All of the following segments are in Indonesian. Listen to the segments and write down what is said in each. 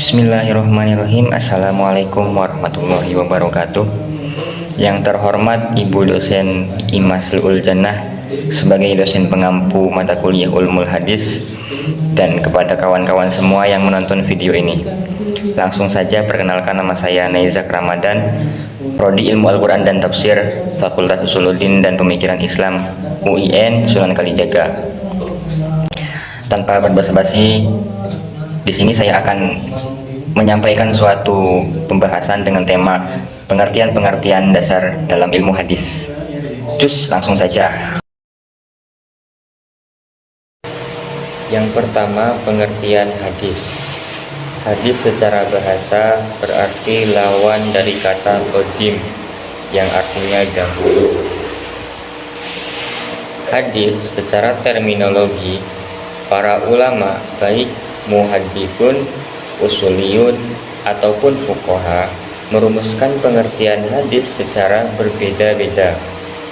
Bismillahirrahmanirrahim. Assalamualaikum warahmatullahi wabarakatuh. Yang terhormat Ibu dosen Imaslul Jannah sebagai dosen pengampu mata kuliah Ulumul Hadis, dan kepada kawan-kawan semua yang menonton video ini. Langsung saja perkenalkan, nama saya Naizak Ramadan, Prodi Ilmu Al-Quran dan Tafsir, Fakultas Usuluddin dan Pemikiran Islam, UIN Sunan Kalijaga. Tanpa berbasa-basi, di sini saya akan menyampaikan suatu pembahasan dengan tema pengertian-pengertian dasar dalam ilmu hadis. Cus, langsung saja. Yang pertama, pengertian hadis. Hadis secara bahasa berarti lawan dari kata qadim yang artinya dahulu. Hadis secara terminologi, para ulama baik muhaddisun, usuliyun ataupun fuqaha merumuskan pengertian hadis secara berbeda-beda.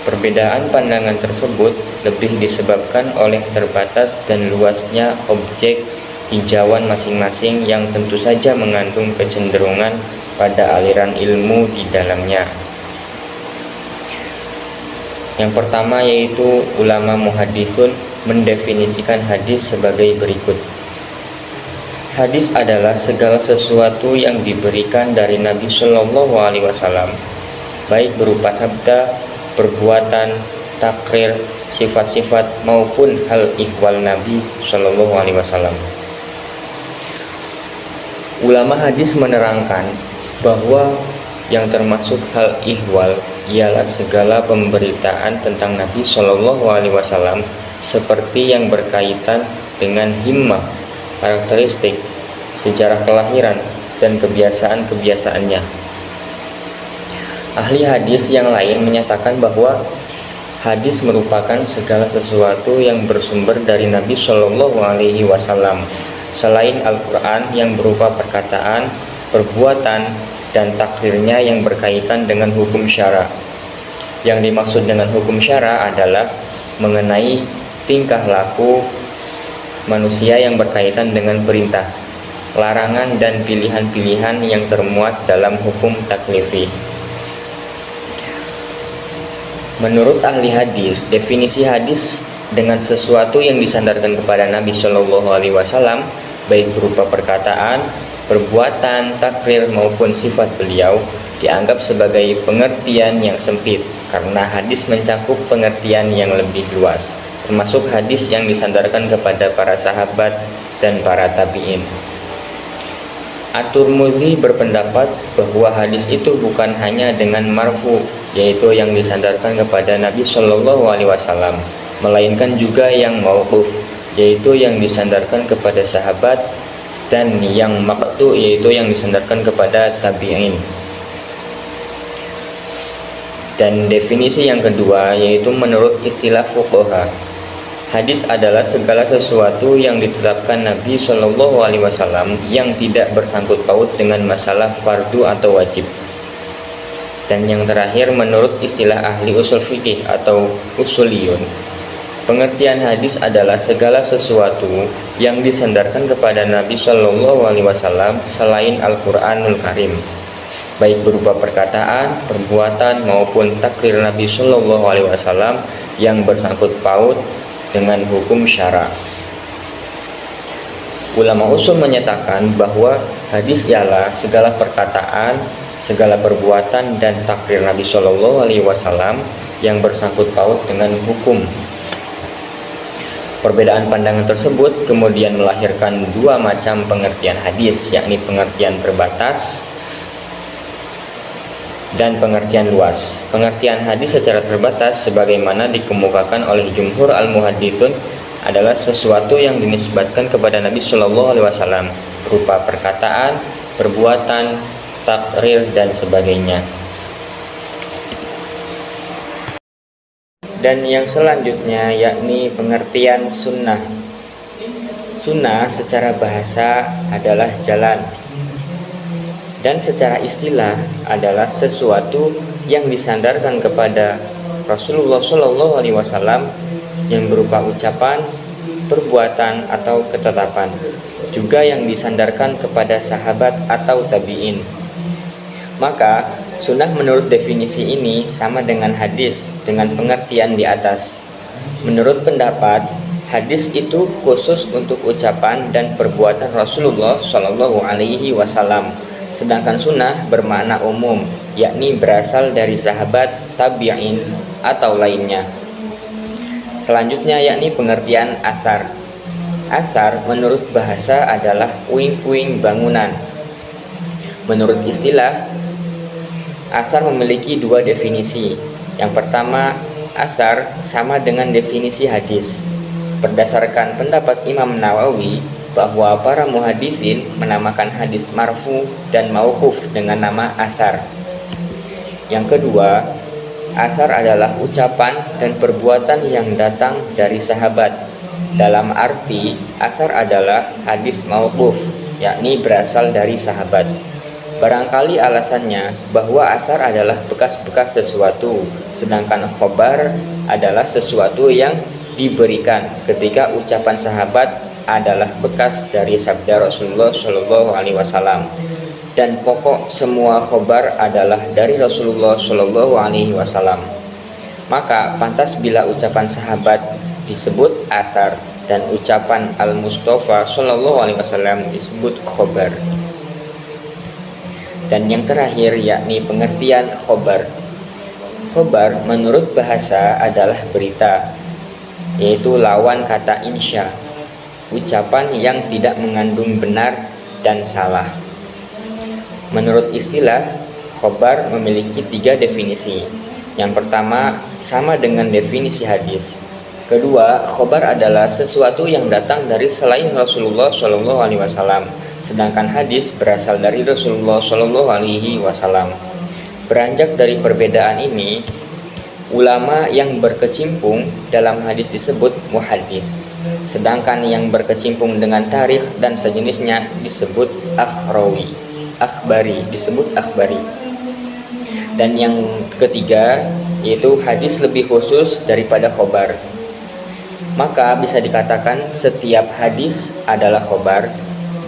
Perbedaan pandangan tersebut lebih disebabkan oleh terbatas dan luasnya objek tinjauan masing-masing yang tentu saja mengandung kecenderungan pada aliran ilmu di dalamnya. Yang pertama yaitu ulama muhaddisun mendefinisikan hadis sebagai berikut. Hadis adalah segala sesuatu yang diberikan dari Nabi Shallallahu Alaihi Wasallam, baik berupa sabda, perbuatan, takrir, sifat-sifat maupun hal ihwal Nabi Shallallahu Alaihi Wasallam. Ulama hadis menerangkan bahwa yang termasuk hal ihwal ialah segala pemberitaan tentang Nabi Shallallahu Alaihi Wasallam seperti yang berkaitan dengan himmah, karakteristik, sejarah kelahiran, dan kebiasaan-kebiasaannya. Ahli hadis yang lain menyatakan bahwa hadis merupakan segala sesuatu yang bersumber dari Nabi Shallallahu Alaihi Wasallam selain Al-Quran yang berupa perkataan, perbuatan, dan takrirnya yang berkaitan dengan hukum syara. Yang dimaksud dengan hukum syara adalah mengenai tingkah laku manusia yang berkaitan dengan perintah, larangan, dan pilihan-pilihan yang termuat dalam hukum taklifi. Menurut ahli hadis, definisi hadis dengan sesuatu yang disandarkan kepada Nabi Shallallahu Alaihi Wasallam, baik berupa perkataan, perbuatan, takrir maupun sifat beliau, dianggap sebagai pengertian yang sempit karena hadis mencakup pengertian yang lebih luas, termasuk hadis yang disandarkan kepada para sahabat dan para tabi'in. At-Tirmidzi berpendapat bahwa hadis itu bukan hanya dengan marfu, yaitu yang disandarkan kepada Nabi Shallallahu Alaihi Wasallam, melainkan juga yang mauquf, yaitu yang disandarkan kepada sahabat, dan yang maqtu, yaitu yang disandarkan kepada tabi'in. Dan definisi yang kedua yaitu menurut istilah fuqaha, hadis adalah segala sesuatu yang ditetapkan Nabi Shallallahu Alaihi Wasallam yang tidak bersangkut paut dengan masalah fardu atau wajib. Dan yang terakhir menurut istilah ahli usul fikih atau usuliyun, pengertian hadis adalah segala sesuatu yang disandarkan kepada Nabi Shallallahu Alaihi Wasallam selain Al-Quranul Karim, baik berupa perkataan, perbuatan maupun takrir Nabi Shallallahu Alaihi Wasallam yang bersangkut paut dengan hukum syara. Ulama usul menyatakan bahwa hadis ialah segala perkataan, segala perbuatan dan takrir Nabi Shallallahu Alaihi Wasallam yang bersangkut paut dengan hukum. Perbedaan pandangan tersebut kemudian melahirkan dua macam pengertian hadis, yakni pengertian terbatas dan pengertian luas. Pengertian hadis secara terbatas sebagaimana dikemukakan oleh jumhur al-muhaddisun adalah sesuatu yang dinisbatkan kepada Nabi Shallallahu Alaihi Wasallam berupa perkataan, perbuatan, takrir, dan sebagainya. Dan yang selanjutnya yakni pengertian sunnah. Sunnah secara bahasa adalah jalan, dan secara istilah adalah sesuatu yang disandarkan kepada Rasulullah Shallallahu Alaihi Wasallam yang berupa ucapan, perbuatan atau ketetapan, juga yang disandarkan kepada sahabat atau tabi'in. Maka sunnah menurut definisi ini sama dengan hadis dengan pengertian di atas. Menurut pendapat, hadis itu khusus untuk ucapan dan perbuatan Rasulullah Shallallahu Alaihi Wasallam, sedangkan sunnah bermakna umum, yakni berasal dari sahabat, tabi'in atau lainnya. Selanjutnya yakni pengertian asar. Asar menurut bahasa adalah puing-puing bangunan. Menurut istilah, asar memiliki dua definisi. Yang pertama, asar sama dengan definisi hadis. Berdasarkan pendapat Imam Nawawi bahwa para muhaddisin menamakan hadis marfu dan mauquf dengan nama asar. Yang kedua, asar adalah ucapan dan perbuatan yang datang dari sahabat. Dalam arti, asar adalah hadis mauquf, yakni berasal dari sahabat. Barangkali alasannya bahwa asar adalah bekas-bekas sesuatu, sedangkan khobar adalah sesuatu yang diberikan, ketika ucapan sahabat adalah bekas dari sabda Rasulullah Shallallahu Alaihi Wasallam. Dan pokok semua khobar adalah dari Rasulullah Shallallahu Alaihi Wasallam. Maka pantas bila ucapan sahabat disebut asar dan ucapan Al-Mustafa Shallallahu Alaihi Wasallam disebut khobar. Dan yang terakhir yakni pengertian khobar. Khobar menurut bahasa adalah berita, yaitu lawan kata insya, ucapan yang tidak mengandung benar dan salah. Menurut istilah, khobar memiliki tiga definisi. Yang pertama sama dengan definisi hadis. Kedua, khobar adalah sesuatu yang datang dari selain Rasulullah Shallallahu Alaihi Wasallam, sedangkan hadis berasal dari Rasulullah Shallallahu Alaihi Wasallam. Beranjak dari perbedaan ini, ulama yang berkecimpung dalam hadis disebut muhaddits, sedangkan yang berkecimpung dengan tarikh dan sejenisnya disebut akhbari. Dan yang ketiga yaitu hadis lebih khusus daripada khobar. Maka bisa dikatakan setiap hadis adalah khobar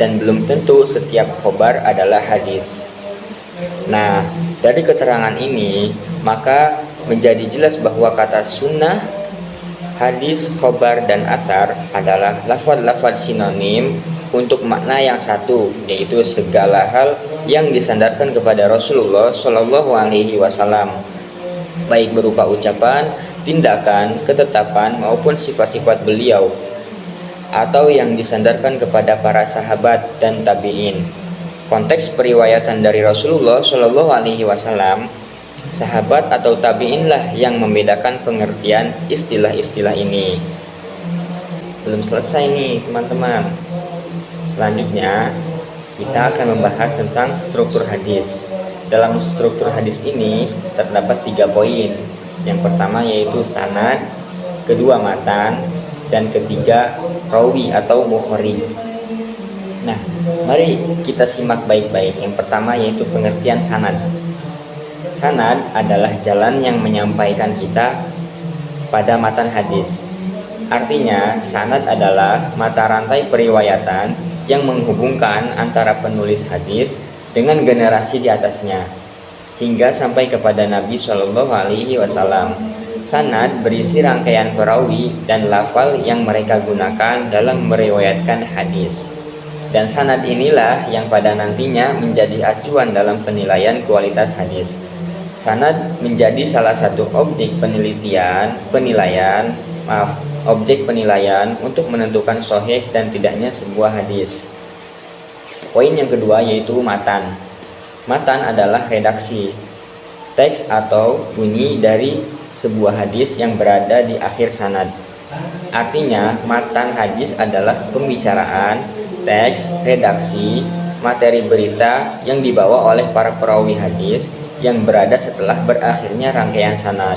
dan belum tentu setiap khobar adalah hadis. Nah, dari keterangan ini maka menjadi jelas bahwa kata sunnah, hadis, khobar, dan asar adalah lafaz-lafaz sinonim untuk makna yang satu, yaitu segala hal yang disandarkan kepada Rasulullah Shallallahu Alaihi Wasallam, baik berupa ucapan, tindakan, ketetapan maupun sifat-sifat beliau, atau yang disandarkan kepada para sahabat dan tabi'in. Konteks periwayatan dari Rasulullah Shallallahu Alaihi Wasallam, sahabat atau tabi'inlah yang membedakan pengertian istilah-istilah ini. Belum selesai nih teman-teman. Selanjutnya kita akan membahas tentang struktur hadis. Dalam struktur hadis ini terdapat 3 poin. Yang pertama yaitu sanad, kedua matan, dan ketiga rawi atau mukharij. Nah, mari kita simak baik-baik. Yang pertama yaitu pengertian sanad. Sanad adalah jalan yang menyampaikan kita pada matan hadis. Artinya, sanad adalah mata rantai periwayatan yang menghubungkan antara penulis hadis dengan generasi di atasnya hingga sampai kepada Nabi Shallallahu Alaihi Wasallam. Sanad berisi rangkaian perawi dan lafal yang mereka gunakan dalam meriwayatkan hadis. Dan sanad inilah yang pada nantinya menjadi acuan dalam penilaian kualitas hadis. Sanad menjadi salah satu objek penilaian untuk menentukan sahih dan tidaknya sebuah hadis. Poin yang kedua yaitu matan. Matan adalah redaksi, teks atau bunyi dari sebuah hadis yang berada di akhir sanad. Artinya, matan hadis adalah pembicaraan, teks, redaksi, materi berita yang dibawa oleh para perawi hadis yang berada setelah berakhirnya rangkaian sanad.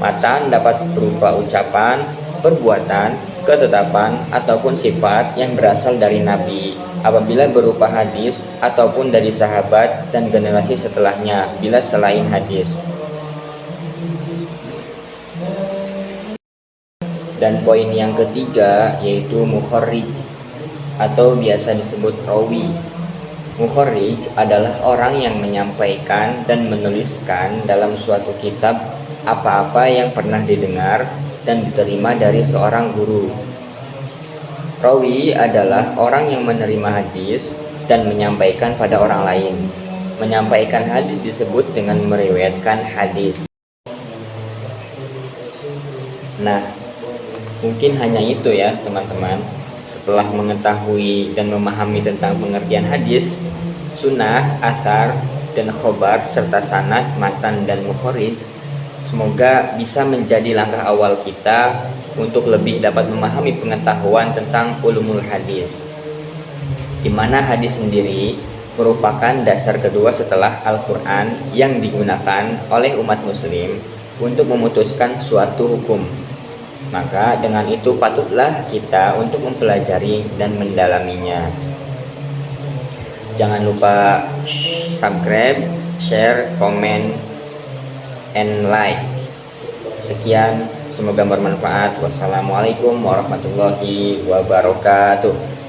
Matan dapat berupa ucapan, perbuatan, ketetapan, ataupun sifat yang berasal dari Nabi apabila berupa hadis, ataupun dari sahabat dan generasi setelahnya bila selain hadis. Dan poin yang ketiga yaitu mukharrij atau biasa disebut rawi. Mukharrij adalah orang yang menyampaikan dan menuliskan dalam suatu kitab apa-apa yang pernah didengar dan diterima dari seorang guru. Rawi adalah orang yang menerima hadis dan menyampaikan pada orang lain. Menyampaikan hadis disebut dengan meriwayatkan hadis. Nah, mungkin hanya itu ya teman-teman. Setelah mengetahui dan memahami tentang pengertian hadis, sunnah, asar, dan khobar serta sanad, matan, dan mukharrij, semoga bisa menjadi langkah awal kita untuk lebih dapat memahami pengetahuan tentang ulumul hadis, di mana hadis sendiri merupakan dasar kedua setelah Al-Quran yang digunakan oleh umat muslim untuk memutuskan suatu hukum. Maka dengan itu patutlah kita untuk mempelajari dan mendalaminya. Jangan lupa subscribe, share, komen, and like. Sekian, semoga bermanfaat. Wassalamualaikum warahmatullahi wabarakatuh.